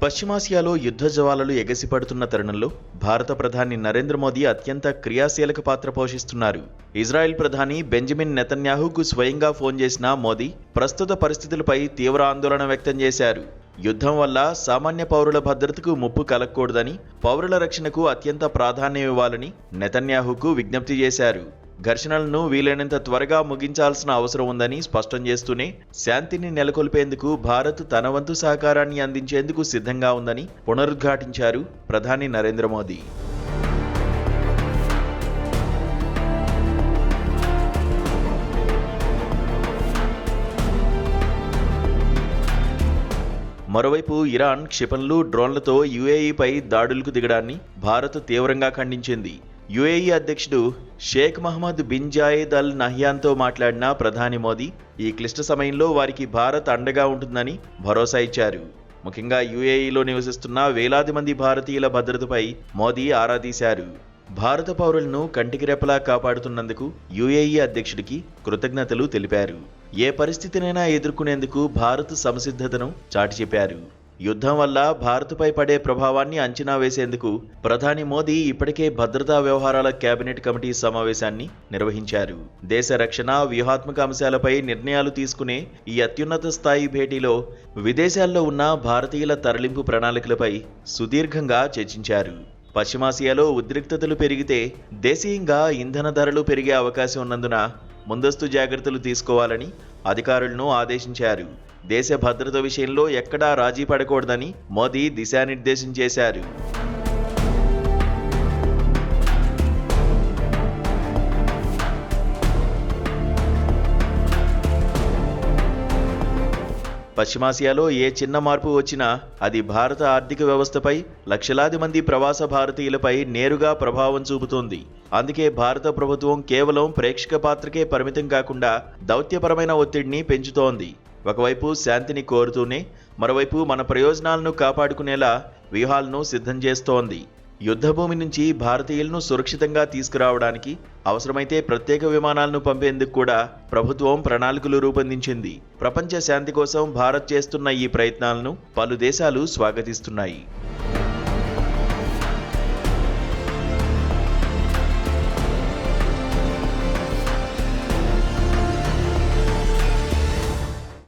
పశ్చిమాసియాలో యుద్ధ జ్వాలలు ఎగసిపడుతున్న తరుణంలో భారత ప్రధాని నరేంద్ర మోదీ అత్యంత క్రియాశీలక పాత్ర పోషిస్తున్నారు. ఇజ్రాయెల్ ప్రధాని బెంజమిన్ నెతన్యాహుకు స్వయంగా ఫోన్ చేసిన మోదీ ప్రస్తుత పరిస్థితులపై తీవ్ర ఆందోళన వ్యక్తం చేశారు. యుద్ధం వల్ల సామాన్య పౌరుల భద్రతకు ముప్పు కలగకూడదని, పౌరుల రక్షణకు అత్యంత ప్రాధాన్యం ఇవ్వాలని నెతన్యాహుకు విజ్ఞప్తి చేశారు. ఘర్షణలను వీలైనంత త్వరగా ముగించాల్సిన అవసరం ఉందని స్పష్టం చేస్తూనే శాంతిని నెలకొల్పేందుకు భారత్ తన వంతు సహకారాన్ని అందించేందుకు సిద్ధంగా ఉందని పునరుద్ఘాటించారు ప్రధాని నరేంద్ర మోదీ. మరోవైపు ఇరాన్ క్షిపణులు, డ్రోన్లతో యుఏఈపై దాడులకు దిగడాన్ని భారత్ తీవ్రంగా ఖండించింది. యుఏఈ అధ్యక్షుడు Sheikh Mohamed bin Zayed Al నహ్యాన్తో మాట్లాడిన ప్రధాని మోదీ ఈ క్లిష్ట సమయంలో వారికి భారత్ అండగా ఉంటుందని భరోసా ఇచ్చారు. ముఖ్యంగా యుఏఈలో నివసిస్తున్న వేలాది మంది భారతీయుల భద్రతపై మోదీ ఆరా తీశారు. భారత పౌరులను కంటికి రెప్పలా కాపాడుతున్నందుకు యుఏఈ అధ్యక్షుడికి కృతజ్ఞతలు తెలిపారు. ఏ పరిస్థితినైనా ఎదుర్కొనేందుకు భారత్ సంసిద్ధతను చాటి చెప్పారు. యుద్ధం వల్ల భారత్పై పడే ప్రభావాన్ని అంచనా వేసేందుకు ప్రధాని మోదీ ఇప్పటికే భద్రతా వ్యవహారాల కేబినెట్ కమిటీ సమావేశాన్ని నిర్వహించారు. దేశ రక్షణ, వ్యూహాత్మక అంశాలపై నిర్ణయాలు తీసుకునే ఈ అత్యున్నత స్థాయి భేటీలో విదేశాల్లో ఉన్న భారతీయుల తరలింపు ప్రణాళికలపై సుదీర్ఘంగా చర్చించారు. పశ్చిమాసియాలో ఉద్రిక్తతలు పెరిగితే దేశీయంగా ఇంధన ధరలు పెరిగే అవకాశం ఉన్నందున ముందస్తు జాగ్రత్తలు తీసుకోవాలని అధికారులను ఆదేశించారు. దేశ భద్రత విషయంలో ఎక్కడా రాజీ పడకూడదని మోదీ దిశానిర్దేశం చేశారు. పశ్చిమాసియాలో ఏ చిన్న మార్పు వచ్చినా అది భారత ఆర్థిక వ్యవస్థపై, లక్షలాది మంది ప్రవాస భారతీయులపై నేరుగా ప్రభావం చూపుతోంది. అందుకే భారత ప్రభుత్వం కేవలం ప్రేక్షక పాత్రకే పరిమితం కాకుండా దౌత్యపరమైన ఒత్తిడిని పెంచుతోంది. ఒకవైపు శాంతిని కోరుతూనే మరోవైపు మన ప్రయోజనాలను కాపాడుకునేలా వ్యూహాలను సిద్ధం చేస్తోంది. యుద్ధభూమి నుంచి భారతీయులను సురక్షితంగా తీసుకురావడానికి అవసరమైతే ప్రత్యేక విమానాలను పంపేందుకు కూడా ప్రభుత్వం ప్రణాళికలు రూపొందించింది. ప్రపంచ శాంతి కోసం భారత్ చేస్తున్న ఈ ప్రయత్నాలను పలు దేశాలు స్వాగతిస్తున్నాయి.